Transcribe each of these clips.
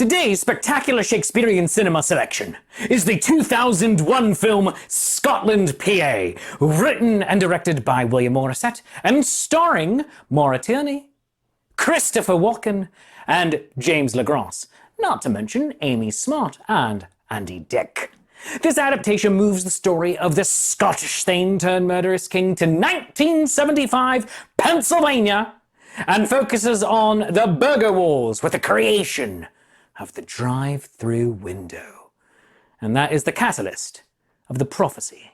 Today's spectacular Shakespearean cinema selection is the 2001 film Scotland, PA, written and directed by William Morissette and starring Maura Tierney, Christopher Walken, and James LaGrasse, not to mention Amy Smart and Andy Dick. This adaptation moves the story of the Scottish Thane-turned-murderous king to 1975 Pennsylvania and focuses on the Burger Wars with the creation of the drive-through window. And that is the catalyst of the prophecy,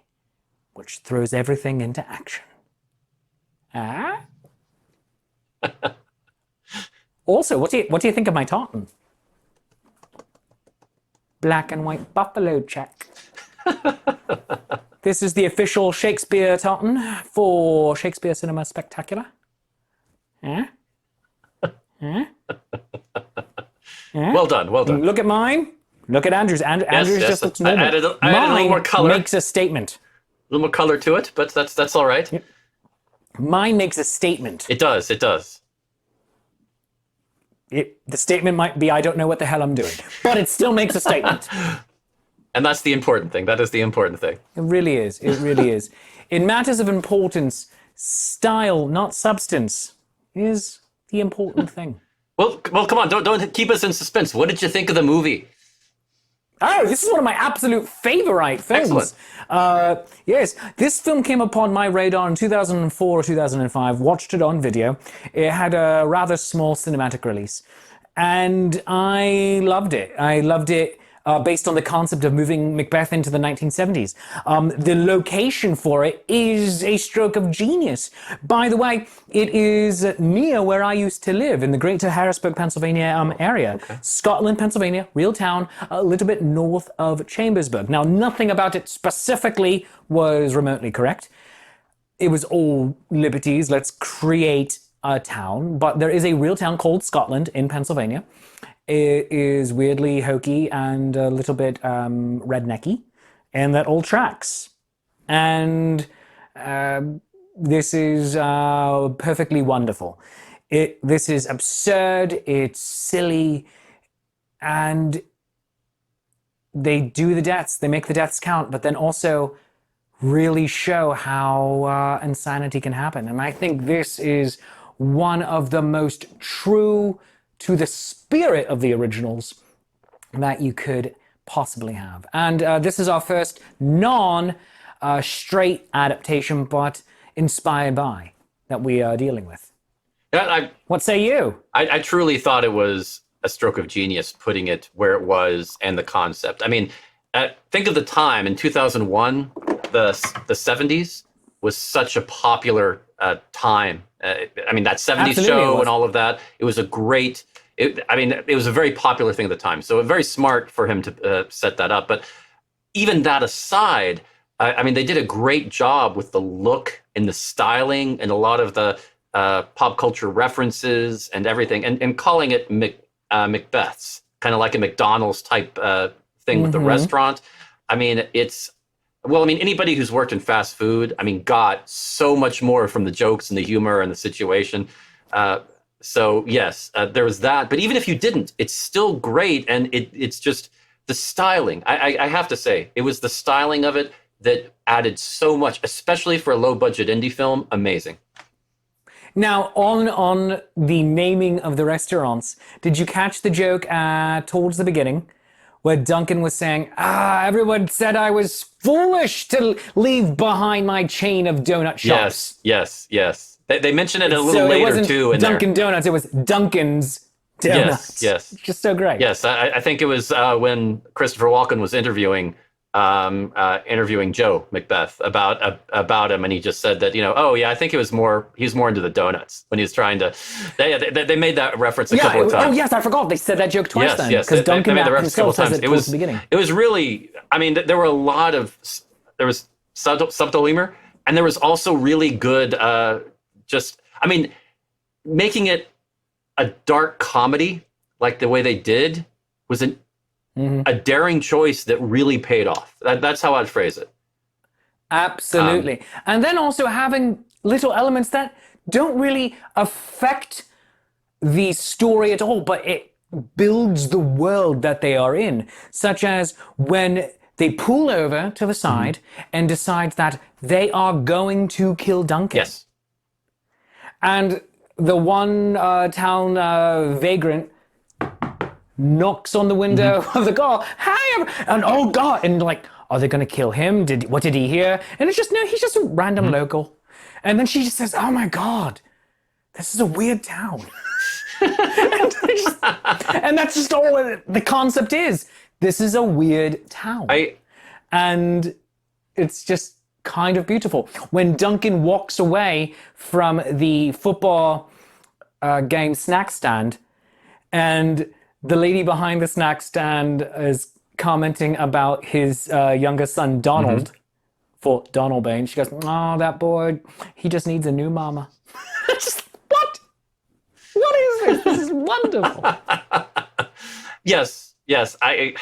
which throws everything into action. Ah? Also, what do you think of my tartan? Black and white buffalo check. This is the official Shakespeare tartan for Shakespeare Cinema Spectacular. Eh? Eh? Eh? Well done, well done. Look at mine. Look at Andrew's. Andrew's just looks normal. I added a little more color. Mine makes a statement. A little more color to it, but that's all right. Yep. Mine makes a statement. It does, it does. The statement might be, I don't know what the hell I'm doing. But it still makes a statement. And that's the important thing. That is the important thing. It really is. It really is. In matters of importance, style, not substance, is the important thing. Well, come on, don't keep us in suspense. What did you think of the movie? Oh, this is one of my absolute favorite films. Excellent. Yes, this film came upon my radar in 2004 or 2005. Watched it on video. It had a rather small cinematic release, and I loved it. I loved it based on the concept of moving Macbeth into the 1970s. The location for it is a stroke of genius. By the way, it is near where I used to live in the Greater Harrisburg, Pennsylvania area. Okay. Scotland, Pennsylvania, real town, a little bit north of Chambersburg. Now, nothing about it specifically was remotely correct. It was all liberties. Let's create a town. But there is a real town called Scotland in Pennsylvania. It is weirdly hokey and a little bit rednecky, and that all tracks. And this is perfectly wonderful. This is absurd, it's silly, and they do the deaths, they make the deaths count, but then also really show how insanity can happen. And I think this is one of the most true to the spirit of the originals that you could possibly have. And this is our first non-straight adaptation, but inspired by, that we are dealing with. What say you? I truly thought it was a stroke of genius putting it where it was and the concept. I mean, think of the time in 2001, the 70s was such a popular time. I mean, that 70s Absolutely, show and all of that, it was a great... it was a very popular thing at the time, so very smart for him to set that up. But even that aside, I mean, they did a great job with the look and the styling and a lot of the pop culture references and everything, and calling it Macbeth's, kind of like a McDonald's type thing with the restaurant. I mean, anybody who's worked in fast food, got so much more from the jokes and the humor and the situation. So yes, there was that. But even if you didn't, it's still great. And it's just the styling. I have to say, it was the styling of it that added so much, especially for a low budget indie film. Amazing. Now, on the naming of the restaurants, did you catch the joke towards the beginning where Duncan was saying, everyone said I was foolish to leave behind my chain of donut shops? Yes. They mention it a little later too. It wasn't Dunkin' Donuts, it was Dunkin's Donuts. Yes. Just so great. Yes, I think it was when Christopher Walken was interviewing Joe Macbeth about him, and he just said that, I think he was more into the donuts when he was trying to. They made that reference a couple of times. Oh yes, I forgot they said that joke twice. Yes, because Duncan made the reference a couple himself times. says it towards the beginning. It was really. There were a lot of. There was subtle humor, and there was also really good. Making it a dark comedy like the way they did was a daring choice that really paid off. That's how I'd phrase it. Absolutely. And then also having little elements that don't really affect the story at all, but it builds the world that they are in, such as when they pull over to the side and decide that they are going to kill Duncan. Yes. And the one town vagrant knocks on the window of the car. Hi, and oh God, and like, are they going to kill him? What did he hear? And it's just, no, he's just a random local. And then she just says, oh my God, this is a weird town. and that's just all the concept is. This is a weird town. And it's just kind of beautiful. When Duncan walks away from the football game snack stand, and the lady behind the snack stand is commenting about his younger son, Donald, for Donald Bain. She goes, oh, that boy, he just needs a new mama. Just, what? What is this? This is wonderful. Yes. I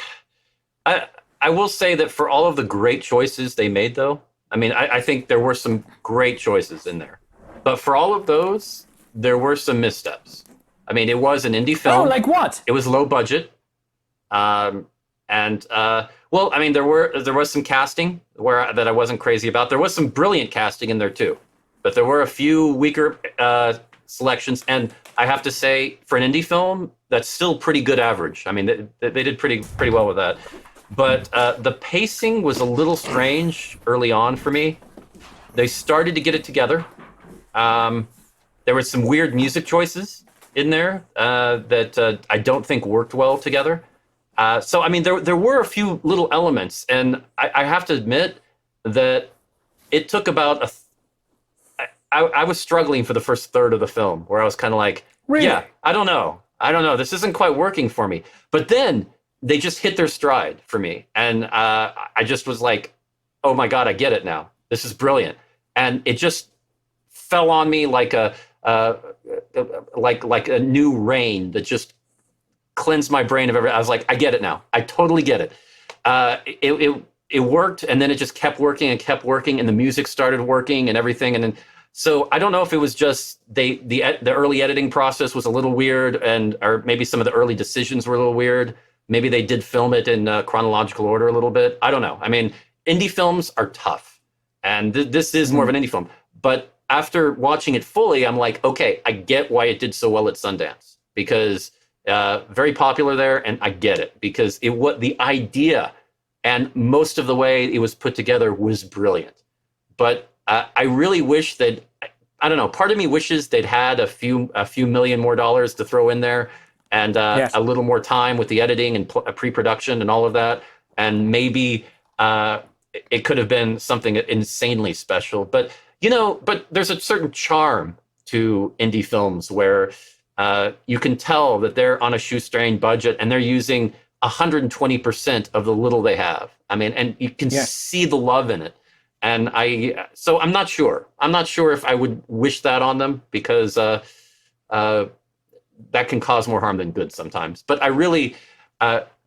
will say that for all of the great choices they made, though, I mean, I think there were some great choices in there. But for all of those, there were some missteps. I mean, it was an indie film. Oh, like what? It was low budget. Well, I mean, there was some casting that I wasn't crazy about. There was some brilliant casting in there, too. But there were a few weaker selections. And I have to say, for an indie film, that's still pretty good average. I mean, they did pretty well with that. But the pacing was a little strange early on for me. They started to get it together. There were some weird music choices in there that I don't think worked well together. So, I mean, there were a few little elements. And I have to admit that it took about I was struggling for the first third of the film, where I was kind of like, really? Yeah, I don't know. This isn't quite working for me. But then they just hit their stride for me. And I just was like, oh my God, I get it now. This is brilliant. And it just fell on me like a new rain that just cleansed my brain of everything. I was like, I get it now. I totally get it. It worked, and then it just kept working, and the music started working and everything. And then, so I don't know if it was just the early editing process was a little weird, or maybe some of the early decisions were a little weird. Maybe they did film it in chronological order a little bit. I don't know. I mean, indie films are tough, and this is more of an indie film. But after watching it fully, I'm like, okay, I get why it did so well at Sundance, because very popular there, and I get it, because the idea and most of the way it was put together was brilliant. But I really wish that, I don't know, part of me wishes they'd had a few million more dollars to throw in there, and yes, a little more time with the editing and pre-production and all of that. And maybe it could have been something insanely special. But, but there's a certain charm to indie films where you can tell that they're on a shoestring budget and they're using 120% of the little they have. I mean, and you can see the love in it. And so I'm not sure. I'm not sure if I would wish that on them, because that can cause more harm than good sometimes. But I really,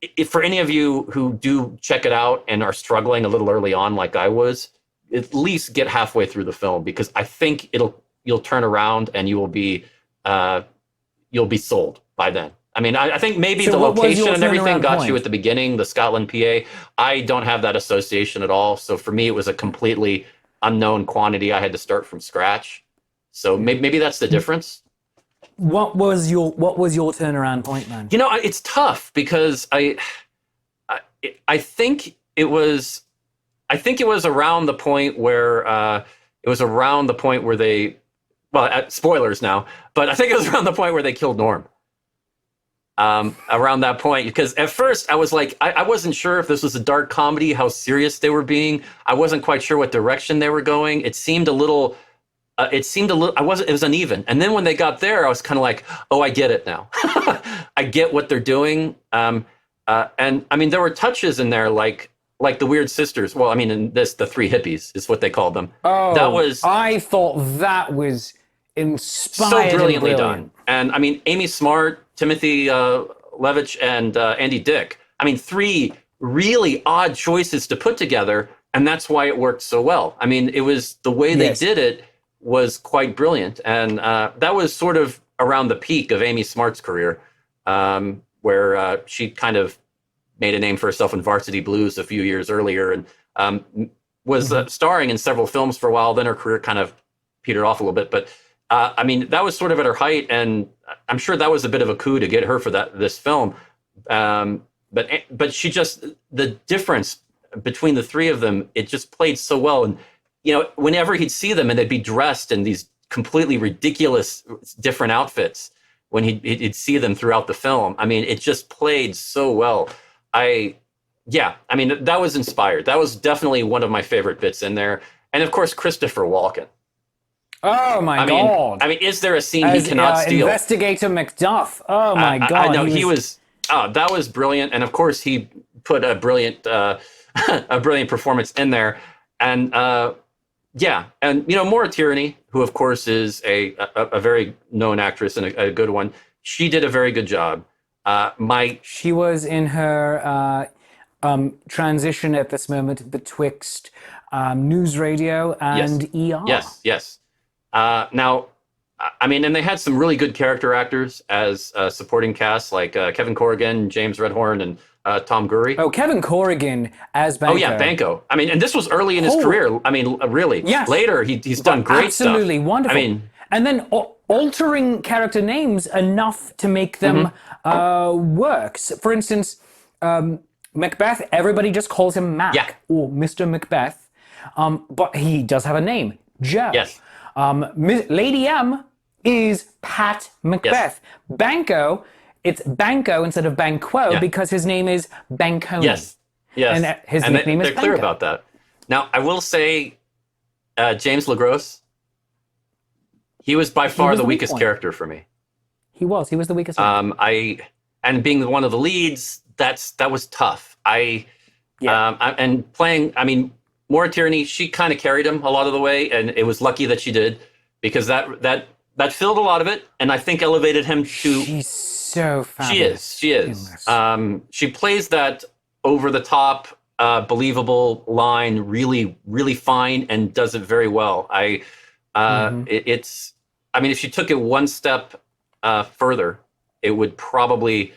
if for any of you who do check it out and are struggling a little early on, like I was, at least get halfway through the film, because I think you'll turn around and you'll be sold by then. I mean, I think maybe the location and everything got you at the beginning, the Scotland, PA. I don't have that association at all. So for me, it was a completely unknown quantity. I had to start from scratch. So maybe that's the difference. What was your turnaround point, man? It's tough, because I think it was around the point where they, well, spoilers now, but I think it was around the point where they killed Norm. Around that point, because at first I was like, I wasn't sure if this was a dark comedy, how serious they were being. I wasn't quite sure what direction they were going. It seemed a little, it was uneven. And then when they got there, I was kind of like, oh, I get it now. I get what they're doing. And I mean, there were touches in there like the Weird Sisters. Well, I mean, in this, the Three Hippies is what they called them. Oh, I thought that was inspired, so brilliantly done. And I mean, Amy Smart, Timothy Levitch, and Andy Dick. I mean, three really odd choices to put together, and that's why it worked so well. I mean, it was the way they did it was quite brilliant, and that was sort of around the peak of Amy Smart's career. where she kind of made a name for herself in Varsity Blues a few years earlier, and was starring in several films for a while. Then her career kind of petered off a little bit. But I mean, that was sort of at her height, and I'm sure that was a bit of a coup to get her for this film. But she just, the difference between the three of them, it just played so well. And you know, whenever he'd see them and they'd be dressed in these completely ridiculous different outfits, when he'd see them throughout the film, I mean, it just played so well. I mean, that was inspired. That was definitely one of my favorite bits in there. And of course, Christopher Walken. Oh my God! I mean, is there a scene he cannot steal? Investigator Macduff. Oh my God! I know he was. Oh, that was brilliant. And of course, he put a brilliant performance in there. And and you know, Maura Tierney, who of course is a very known actress and a good one. She did a very good job. She was in her transition at this moment betwixt news radio and ER. Yes. Now, I mean, and they had some really good character actors as supporting cast, like Kevin Corrigan, James Redhorn, and Tom Gurry. Oh, Kevin Corrigan as Banco. Oh yeah, Banco. I mean, and this was early in his career. I mean, really. Yes. Later, he's done great stuff. Absolutely wonderful. I mean, and then altering character names enough to make them work. So, for instance, Macbeth, everybody just calls him Mac or Mr. Macbeth, but he does have a name, Joe. Yes. Lady M is Pat Macbeth. Yes. Banco, it's Banco instead of Banquo because his name is Banconi. Yes. And his nickname is Banco. They're clear about that. Now, I will say, James LaGrosse, he was by far the weakest character for me. He was the weakest one. And being one of the leads, that was tough. And playing, I mean, Maura Tierney, she kind of carried him a lot of the way, and it was lucky that she did, because that filled a lot of it, and I think elevated him to. She's so fabulous. She is. She plays that over the top, believable line really, really fine, and does it very well. It's. I mean, if she took it one step further, it would probably,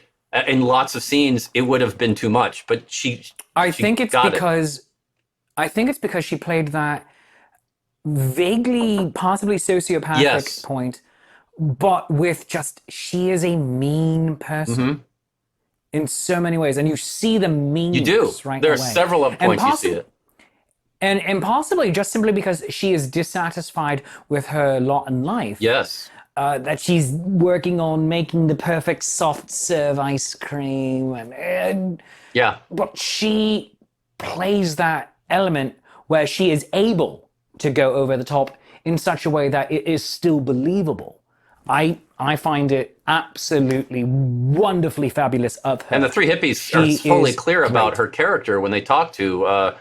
in lots of scenes, it would have been too much. But I think it's because she played that vaguely, possibly sociopathic point, but with just, she is a mean person in so many ways. And you see the meanness right away. There are several points you see it. And possibly just simply because she is dissatisfied with her lot in life. Yes. That she's working on making the perfect soft serve ice cream. But she plays that element where she is able to go over the top in such a way that it is still believable. I find it absolutely wonderfully fabulous of her. And the three hippies are fully clear about her character when they talk to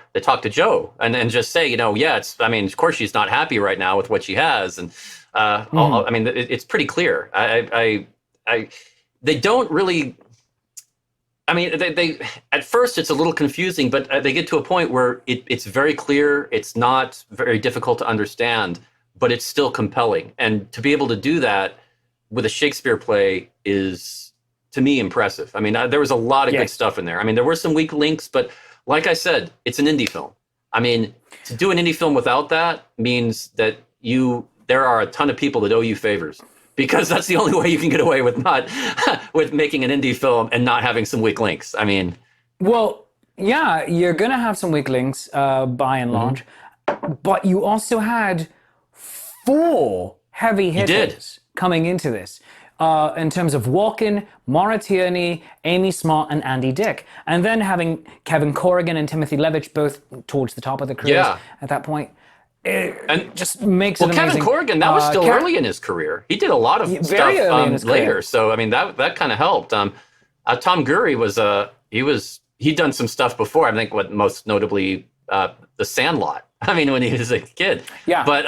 Joe and just say, you know, I mean, of course she's not happy right now with what she has, and I mean, it's pretty clear. They don't really. I mean, they at first it's a little confusing, but they get to a point where it's very clear. It's not very difficult to understand, but it's still compelling. And to be able to do that with a Shakespeare play is, to me, impressive. I mean, there was a lot of good stuff in there. I mean, there were some weak links, but like I said, it's an indie film. I mean, to do an indie film without that means that there are a ton of people that owe you favors, because that's the only way you can get away with with making an indie film and not having some weak links. I mean, well, yeah, you're gonna have some weak links by and large, but you also had 4 heavy hitters coming into this in terms of Walken, Maura Tierney, Amy Smart, and Andy Dick, and then having Kevin Corrigan and Timothy Levitch both towards the top of the careers at that point. It just makes it amazing. Kevin Corrigan, that was still early in his career. He did a lot of stuff later, so I mean that kind of helped. Tom Gurry he'd done some stuff before. I think most notably The Sandlot. I mean, when he was a kid. Yeah. But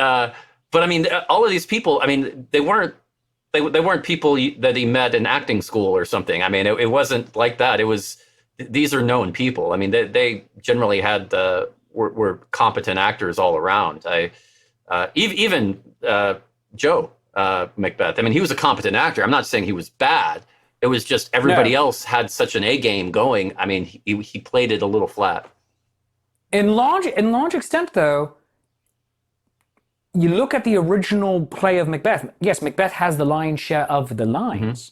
I mean, all of these people. I mean, they weren't people that he met in acting school or something. I mean, it wasn't like that. These are known people. I mean, they generally had were competent actors all around. Even Joe Macbeth. I mean, he was a competent actor. I'm not saying he was bad. It was just everybody No. else had such an A game going. I mean, he played it a little flat. In large extent, though, you look at the original play of Macbeth. Yes, Macbeth has the lion's share of the lines.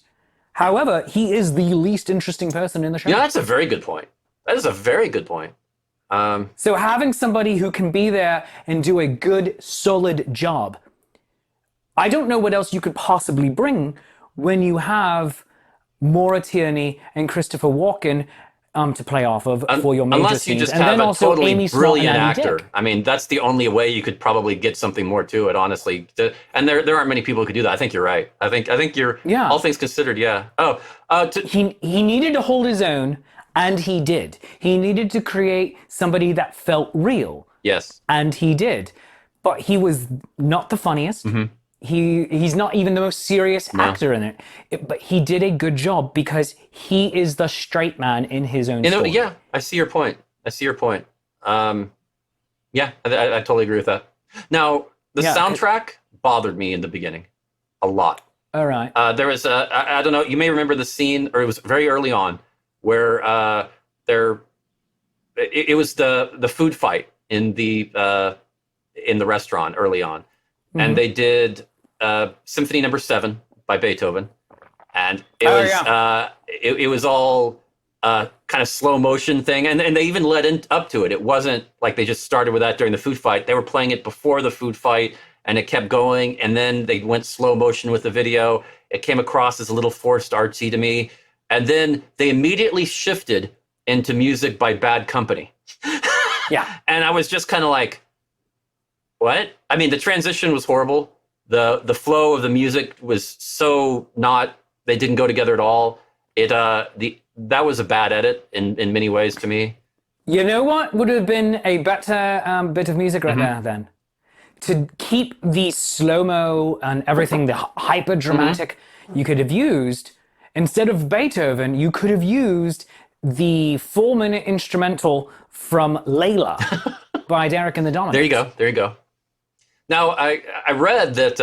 However, he is the least interesting person in the show. Yeah, that's a very good point. That is a very good point. So having somebody who can be there and do a good, solid job, I don't know what else you could possibly bring when you have Maura Tierney and Christopher Walken to play off of for your major Unless you scenes. just And have then a also totally Amy Smart brilliant and Andy actor. Dick. I mean, that's the only way you could probably get something more to it, honestly. And there aren't many people who could do that. I think you're right. I think you're, Yeah. all things considered, yeah. He needed to hold his own, and he did. He needed to create somebody that felt real, Yes. and he did. But he was not the funniest. He's not even the most serious actor in it. But he did a good job because he is the straight man in his own story. Yeah, I see your point. Yeah, I totally agree with that. Now, the soundtrack bothered me in the beginning a lot. All right. There was I don't know, you may remember the scene, or it was very early on, where it was the food fight in the restaurant early on. And they did Symphony No. 7 by Beethoven. And it was all kind of slow motion thing, and they even led up to it. It wasn't like they just started with that during the food fight. They were playing it before the food fight, and it kept going, and then they went slow motion with the video. It came across as a little forced artsy to me, and then they immediately shifted into music by Bad Company. And I was just kind of like, what? I mean, the transition was horrible. The flow of the music was so not, they didn't go together at all. That was a bad edit in many ways to me. You know what would have been a better bit of music right there then? To keep the slow-mo and everything, the hyper-dramatic, you could have used, instead of Beethoven, you could have used the 4-minute instrumental from Layla by Derek and the Dominos. There you go. Now, I read that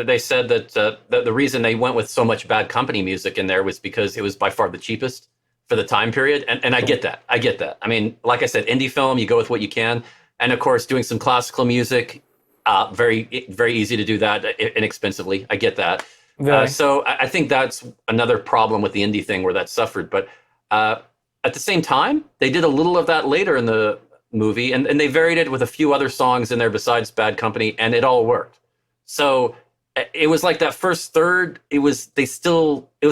they said that the reason they went with so much Bad Company music in there was because it was by far the cheapest for the time period. And I get that. I mean, like I said, indie film, you go with what you can. And of course, doing some classical music, very, very easy to do that inexpensively. I get that. So I think that's another problem with the indie thing where that suffered. But at the same time, they did a little of that later in the movie, and they varied it with a few other songs in there besides Bad Company, and it all worked. So it was like that first third, it was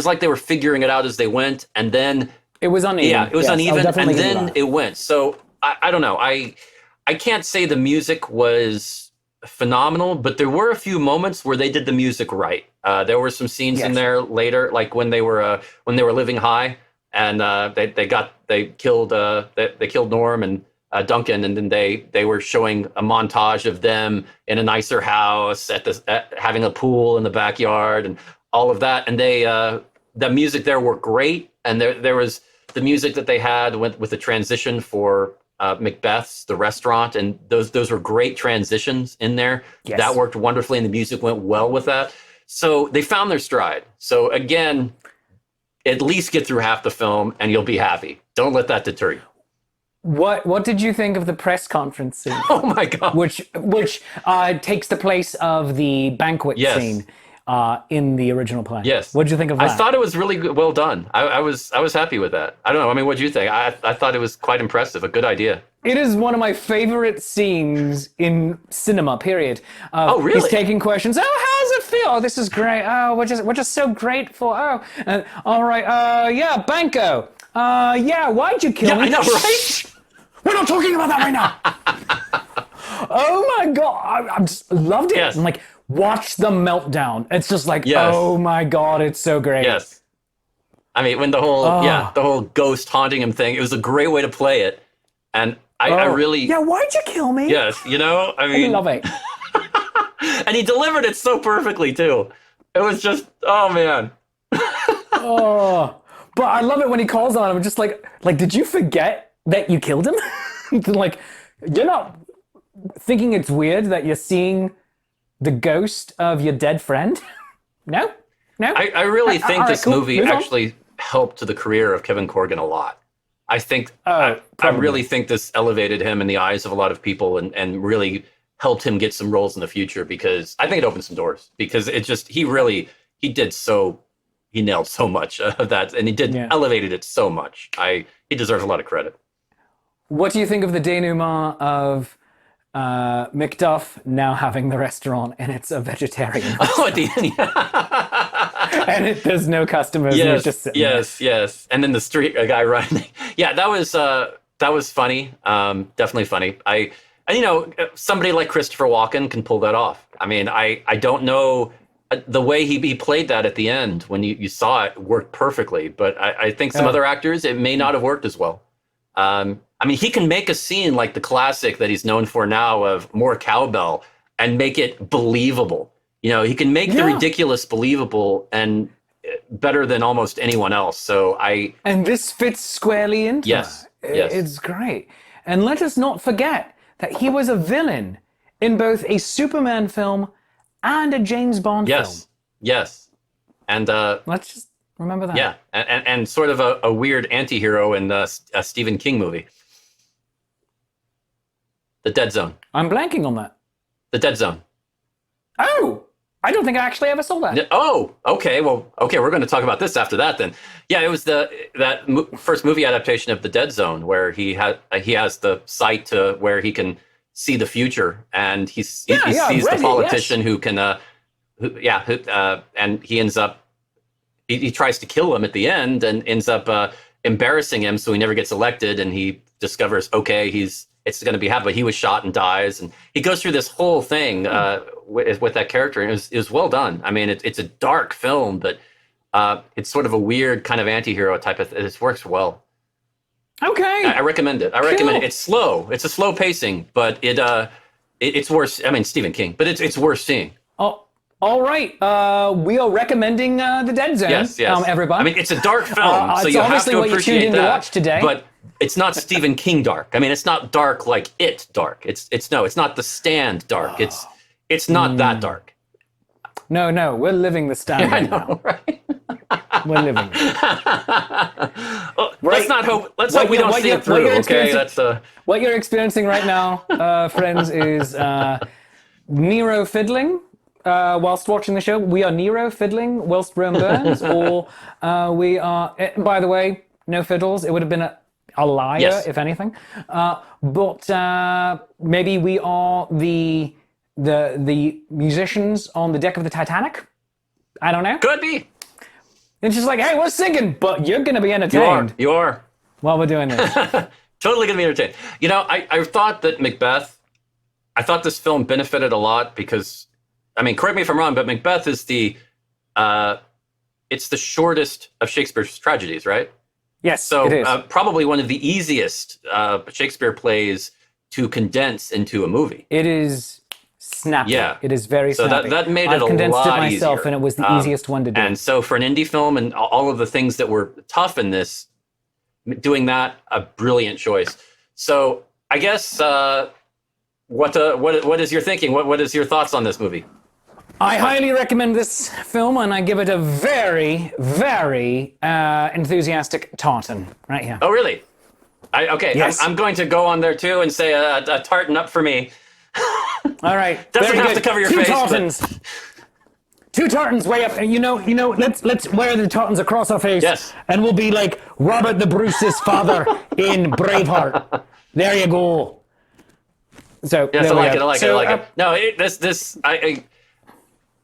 like they were figuring it out as they went, and then it was uneven. Yeah, it was uneven, and then it went. So I don't know. I can't say the music was phenomenal, but there were a few moments where they did the music right. There were some scenes in there later, like when they were living high, and they killed Norm and Duncan, and then they were showing a montage of them in a nicer house having a pool in the backyard and all of that. And the music there worked great. And there was the music that they had with the transition for Macbeth's, the restaurant, and those were great transitions in there. Yes. That worked wonderfully, and the music went well with that. So they found their stride. So again, at least get through half the film and you'll be happy. Don't let that deter you. What did you think of the press conference scene? Oh my God! Which takes the place of the banquet scene in the original play. Yes. What did you think of that? I thought it was really well done. I was happy with that. I don't know. I mean, what did you think? I thought it was quite impressive. A good idea. It is one of my favorite scenes in cinema. Period. Oh, really? He's taking questions. Oh, how does it feel? Oh, this is great. Oh, we're just so grateful. Oh, all right. Yeah, Banco. Yeah, why'd you kill me? I know, right? We're not talking about that right now. Oh my God, I just loved it. Yes. I'm like, watch the meltdown. It's just like, oh my God, it's so great. Yes. I mean, when the whole ghost haunting him thing, it was a great way to play it. And I really... Yeah, why'd you kill me? Yes, I mean... I love it. And he delivered it so perfectly, too. It was just, oh, man. But I love it when he calls on him, just like, did you forget that you killed him? Like, you're not thinking it's weird that you're seeing the ghost of your dead friend? No? No? I really think all right, this cool. movie Move on. actually helped to the career of Kevin Corrigan a lot. I think I probably. really think this elevated him in the eyes of a lot of people and really helped him get some roles in the future, because I think it opened some doors, because it just he nailed so much of that, and he elevated it so much. He deserves a lot of credit. What do you think of the denouement of Macduff now having the restaurant and it's a vegetarian Oh, at the end, and there's no customers and he's just sitting there. yes. And then the street guy running. Yeah, that was funny. Definitely funny. Somebody like Christopher Walken can pull that off. I mean, I don't know the way he played that at the end when you saw it worked perfectly, but I think some other actors, it may not have worked as well. I mean, he can make a scene like the classic that he's known for now of more cowbell and make it believable. He can make the ridiculous believable and better than almost anyone else. And this fits squarely into yes. It's great. And let us not forget that he was a villain in both a Superman film and a James Bond film. Yes. And let's just remember that. Yeah, and sort of a weird anti-hero in a Stephen King movie. The Dead Zone. I'm blanking on that. The Dead Zone. Oh, I don't think I actually ever saw that. Oh, okay. Well, okay, we're going to talk about this after that then. Yeah, it was first movie adaptation of The Dead Zone, where he has the sight to where he can see the future, and he sees the politician who can, and he ends up, he tries to kill him at the end and ends up embarrassing him, so he never gets elected, and he discovers, it's going to be happening, but he was shot and dies, and he goes through this whole thing with that character, and it was well done. I mean, it's a dark film, but it's sort of a weird kind of anti-hero type of thing. It works well. Okay. I recommend it. It's slow. It's a slow pacing, but it's worth. I mean, Stephen King, but it's worth seeing. Oh, all right. We are recommending The Dead Zone. Yes. Everybody. I mean, it's a dark film, so it's you have obviously to what you tuned appreciate in to that. watch today. But it's not Stephen King dark. I mean, it's not dark like It dark. It's not The Stand dark. It's not that dark. No, we're living The Stand right now. Right? We're living it. Well, let's hope we don't see it through. Okay, that's what you're experiencing right now, friends, is Nero fiddling whilst watching the show. We are Nero fiddling whilst Rome burns, or we are. By the way, no fiddles. It would have been a liar, if anything. But maybe we are the musicians on the deck of the Titanic. I don't know. Could be. It's just like, hey, we're singing, but you're going to be entertained. You are. While we're doing this. Totally going to be entertained. I thought that Macbeth, I thought this film benefited a lot because, I mean, correct me if I'm wrong, but Macbeth is it's the shortest of Shakespeare's tragedies, right? Yes, so it is. Probably one of the easiest Shakespeare plays to condense into a movie. It is snappy. Yeah. It is very snappy. So that made it I've condensed it myself, easier. And it was the easiest one to do. And so for an indie film and all of the things that were tough in this, doing that, a brilliant choice. So I guess what is your thinking? What is your thoughts on this movie? I highly recommend this film, and I give it a very, very enthusiastic tartan right here. Oh, really? Okay, yes. I'm going to go on there too and say a tartan up for me. All right. Doesn't have to cover your face. Tartans. Two tartans way up. You know. Let's wear the tartans across our face. Yes. And we'll be like Robert the Bruce's father in Braveheart. There you go. So yes, I like it. No,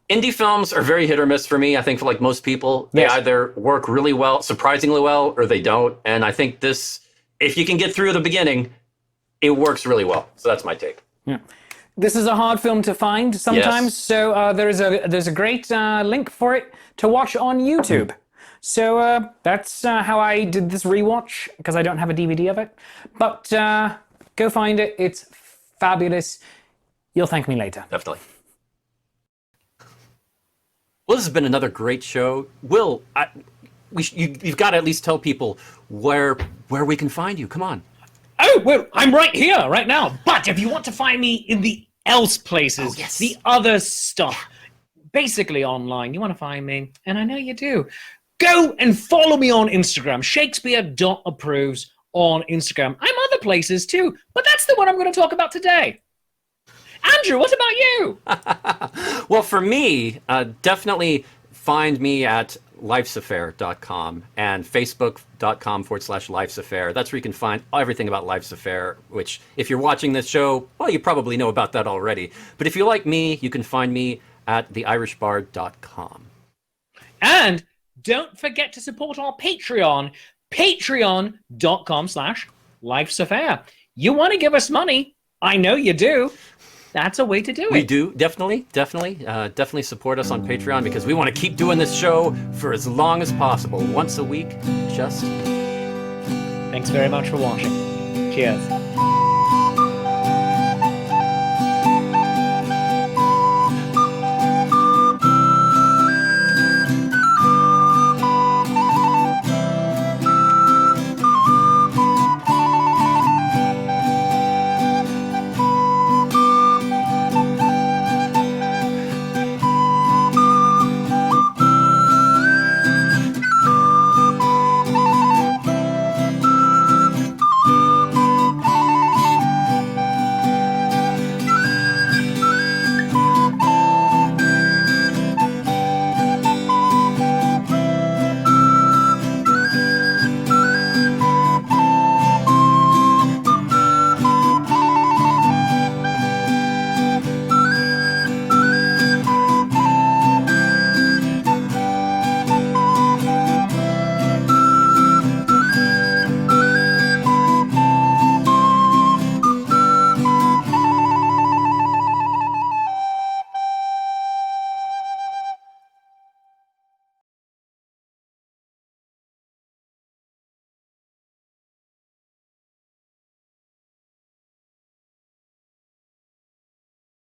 indie films are very hit or miss for me. I think for like most people, they either work really well, surprisingly well, or they don't. And I think this, if you can get through the beginning, it works really well. So that's my take. Yeah. This is a hard film to find sometimes, yes. So there's a great link for it to watch on YouTube. So that's how I did this rewatch, because I don't have a DVD of it. But go find it. It's fabulous. You'll thank me later. Definitely. Well, this has been another great show. Will, you've got to at least tell people where we can find you. Come on. Oh, well, I'm right here, right now. But if you want to find me in the else places, the other stuff, basically online, you want to find me, and I know you do, go and follow me on Instagram, Shakespeare.approves on Instagram. I'm other places too, but that's the one I'm going to talk about today. Andrew, what about you? Well, for me, definitely find me at lifesaffair.com and facebook.com/lifesaffair. That's where you can find everything about Life's Affair, which if you're watching this show, well, you probably know about that already. But if you like me, you can find me at theirishbard.com. And don't forget to support our Patreon, patreon.com/lifesaffair. You want to give us money? I know you do. That's a way to do it. We do, definitely support us on Patreon because we want to keep doing this show for as long as possible, once a week, just. Thanks very much for watching. Cheers.